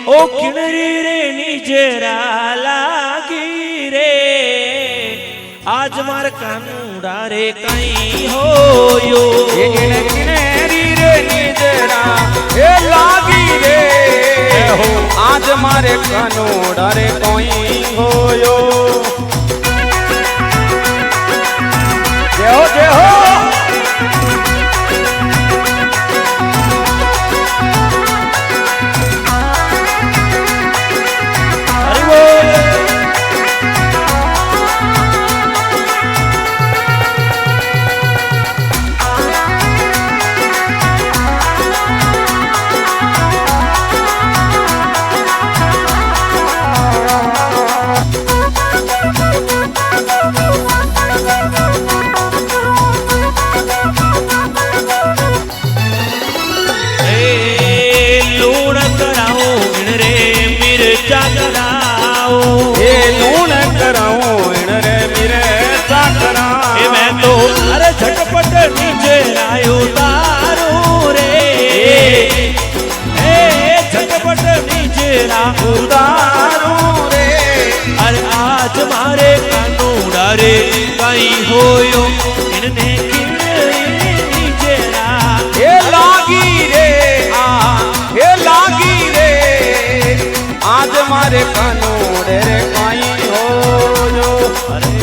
ओ किणरी रे निजरा लागी रे आज मार कानुड़ा रे कहीं होयो किणरी रे निजरा ए लागी रे आज मारे कानुड़ा रे कोई होयो जय हो जय हो झटपट नीचे आयो तारो रे झटपट नीचे उतारो रे अरे आज मारे कानूड़ा रे कहीं होयो इनने नीचे ए लागी रे ए लागी रे आज मारे कानूड़े रे कहीं होयो अरे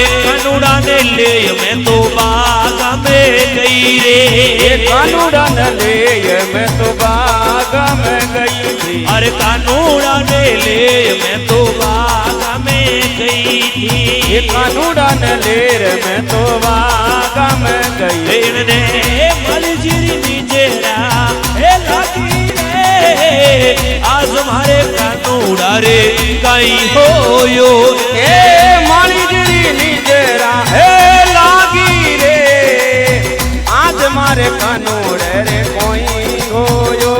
ले मैं तो बाग में गई रे कानूड़ा न ले मैं तो बाग में गई थी अरे कानूड़ा ने ले मैं तो बाग में गई थी कानूड़ा न ले मैं तो बाग में गई ने मलजिरी निजेरा ए लागी रे आज मारे कानूड़ा रे कहीं होयो ए मलजिरी निजेरा लागी रे आज मारे कानूड़े रे कोई होयो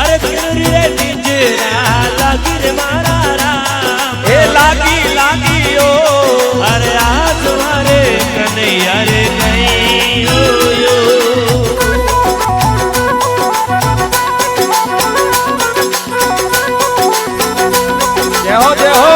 अरे किणरी रे निजरा लागी रे मारा राम ए लागी लागी ओ अरे आज मारे कन्हैया रे कहीं होयो जय हो जय हो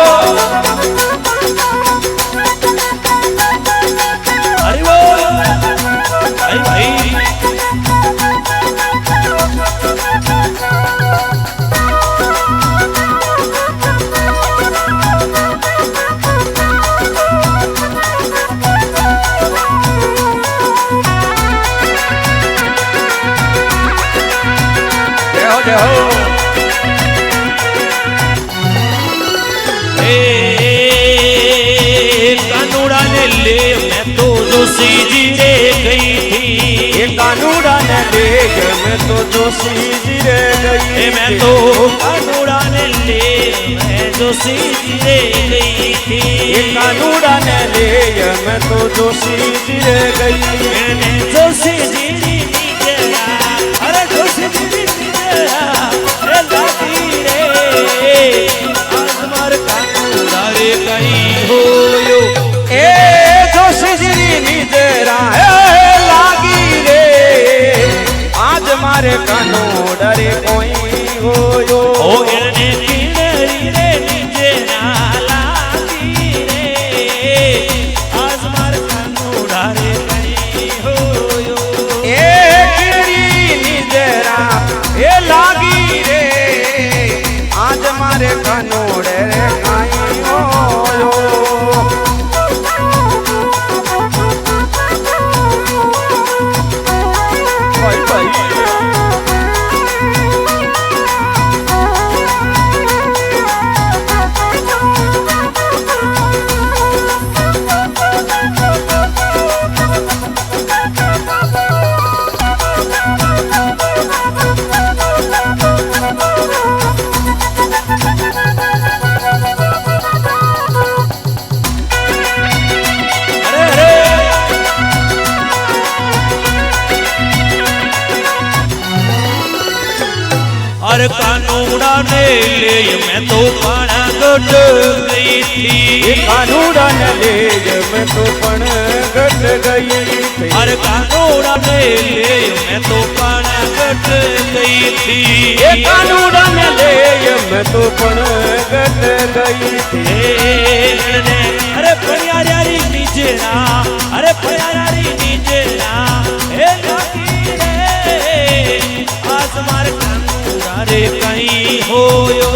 कानूड़ा ने ले मैं तो जोशी जी रे गई थी कानूड़ा ने ले मैं तो जोशी जी रे गई मैं तो कानूड़ा ने ले मैं जोशी जी रे गई थी कानूड़ा ने ले मैं तो जोशी जी रे गई मैंने जोशी जी नीजरा अरे जोशी जी नीजरा ए लागी रे आज मार कानूड़ा रे कहीं होयो ए जोशी जी नीजरा लागी रे आज मारे कानूड़ा रे कोई होयो ओ इने किणरी रे निजेरा लागी रे आज मार कानूड़ा रे कहीं होयो ए किणरी निजरा ए लागी रे आज मारे कानूड़े रे कहीं होयो ले मैं तो पाना गट गई थी ये कानूड़ा ने ले मैं तो पण गट गई थी हर कानूड़ा ने ले मैं तो पाना गट गई थी ये कानूड़ा ने ले मैं तो पण गट गई थी अरे प्यारी नीचे ना अरे प्यारी नीचे ना हे लागी रे आज मारे कानूड़ा रे कहीं होयो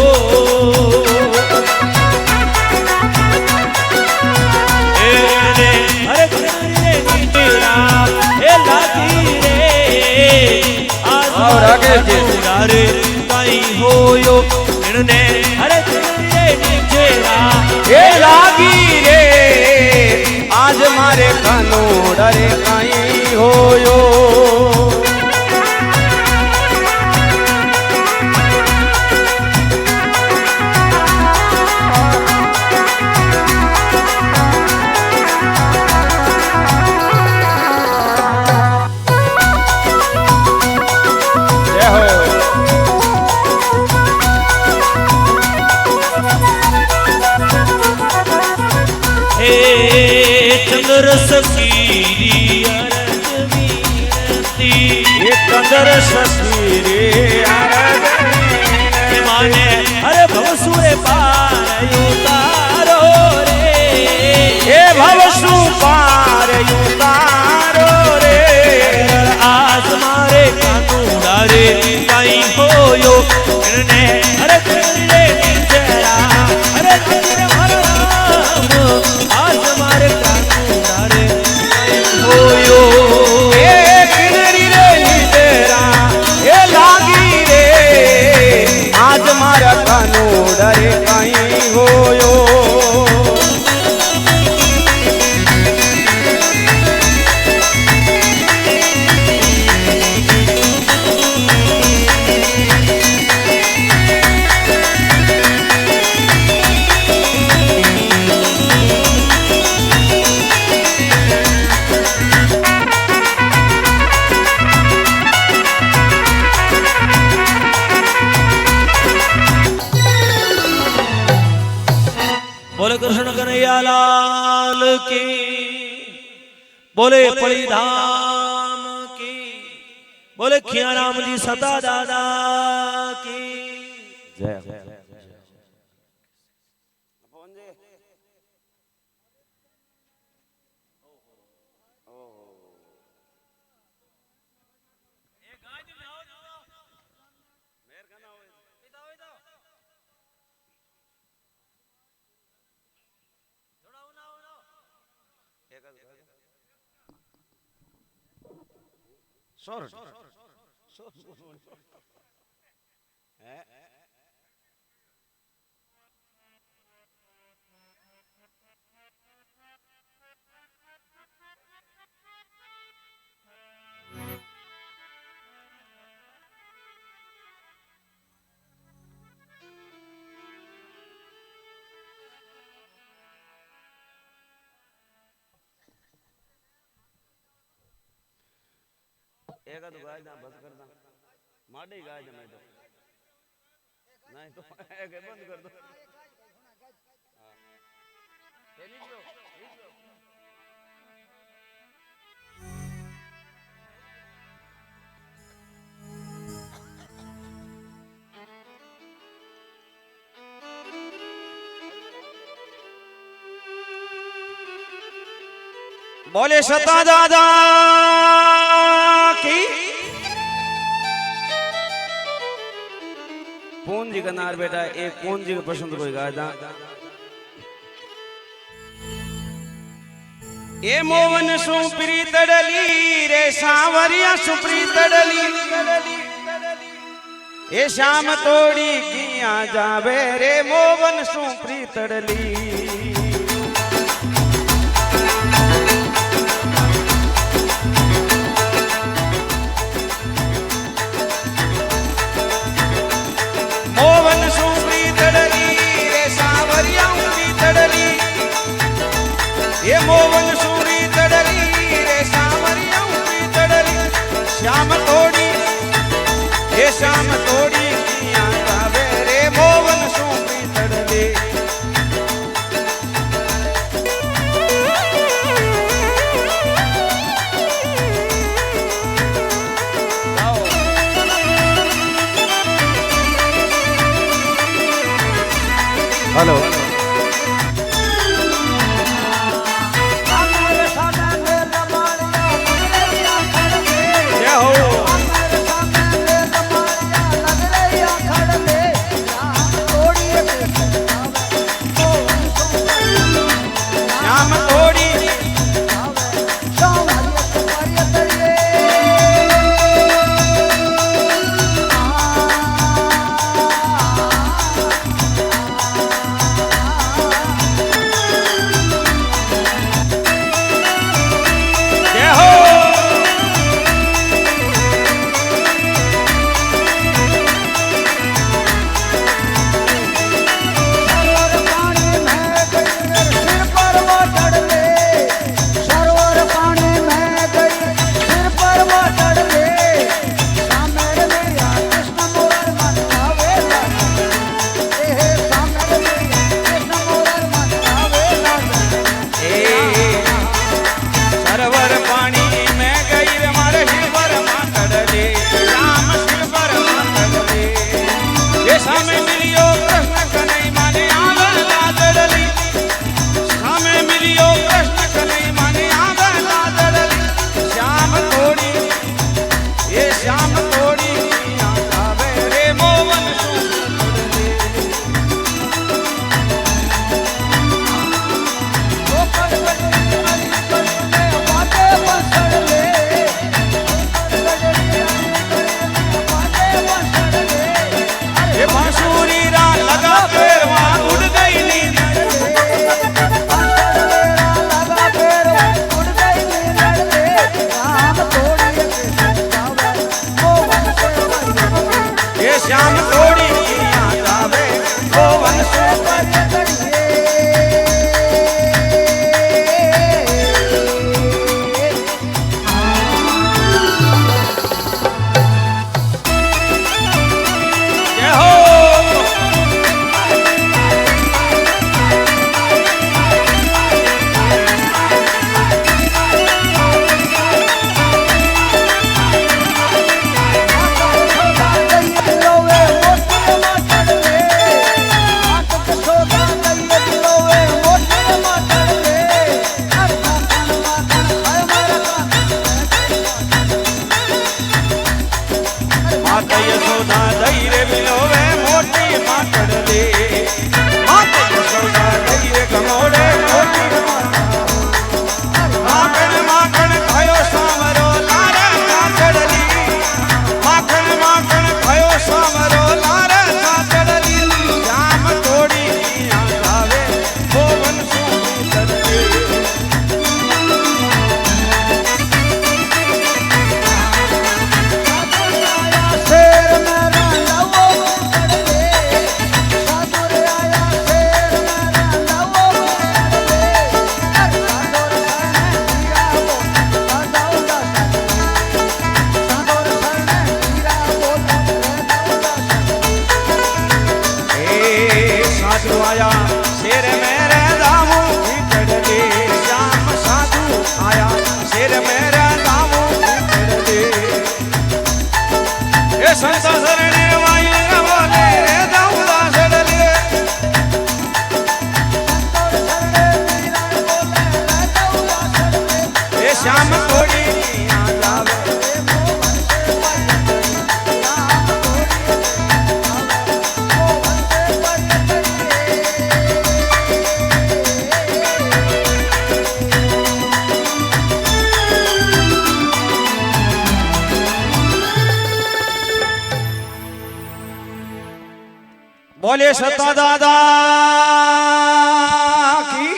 अरे प्यारी नीचे ना हे लागी रे आज मारे कानूड़ा रे कहीं होयो ने अरे नीचे ना ये लागी रे आज मारे कानूड़ा रे कहीं होयो चंद्र सखीरी अरज वीरती ये चंद्र सखीरी अरज वीरती माने अरे भवसुरे पार उतारो रे ये भवसु पार उतारो रे आज मारे कानूड़ा रे कहीं होयो ने अरे तेरे नीचरा अरे तेरे भगवान आज मारे कानूड़ा रे कहीं होयो ये किनरी रे नीचरा ये लागी रे आज मारा कानूड़ा रे कहीं होयो बोले कृष्ण कन्हैया लाल की बोले परिधाम की बोले खियाराम जी सता दादा की जय Sorry. एक तो गाय ना बंद कर दा माडे गाय ना मैं तो नहीं तो एक बंद कर दो हां ये लीज लो बोले सता दादा की पूंजी का नार बेटा एक पूंजी का पसंद कोई गादा ए मोवन सुप्री तड़ली रे सावरिया सुप्री तड़ली ए शाम तोड़ी किया जावे रे मोवन सुप्री तड़ली मोवन सुप्री तड़ली रे सावरिया उंगली तड़ली ये मोवन सुरी तड़ली रे सावरिया उंगली तड़ली श्याम तोड़ी ये श्याम तोड़ी किया जावे रे मो હલો જય હો શ્યામ થોડી જય હો સરોવર પાણી મેં ગઈ રે મારે શિવર માં કડલે શ્યામ શિવર માં કડલે એ સામે મિલ્યો કૃષ્ણ કનૈ માને આગળ લાદડલી સામે મિલ્યો કૃષ્ણ કનૈ માને આગળ લાદડલી શ્યામ થોડી એ શ્યામ થોડી આવે રે મોવન શું ये बांसुरी रा लगा पेरवा उड़ गई नींद ये श्याम थोड़ी याद आवे वो वन से जय हो माता यशोदा दई रे मिलोवे मोटी मातड़ले माता यशोदा दई रे गमोड़े मोटी माखण माखण खयो सामरो लारे मातड़ली माखण माखण खयो सामरो लारे मातड़ली श्याम थोड़ी याद आवे भुवन सुंदर साधु आया शेर मेरे दामू चढ़ श्याम साधु आया शेर मेरे दामू चढ़ ये संत शरणे वाई बोले रे दाऊदा चढ़ले ये श्याम थोड़ी याद आवे बोले सता दादा की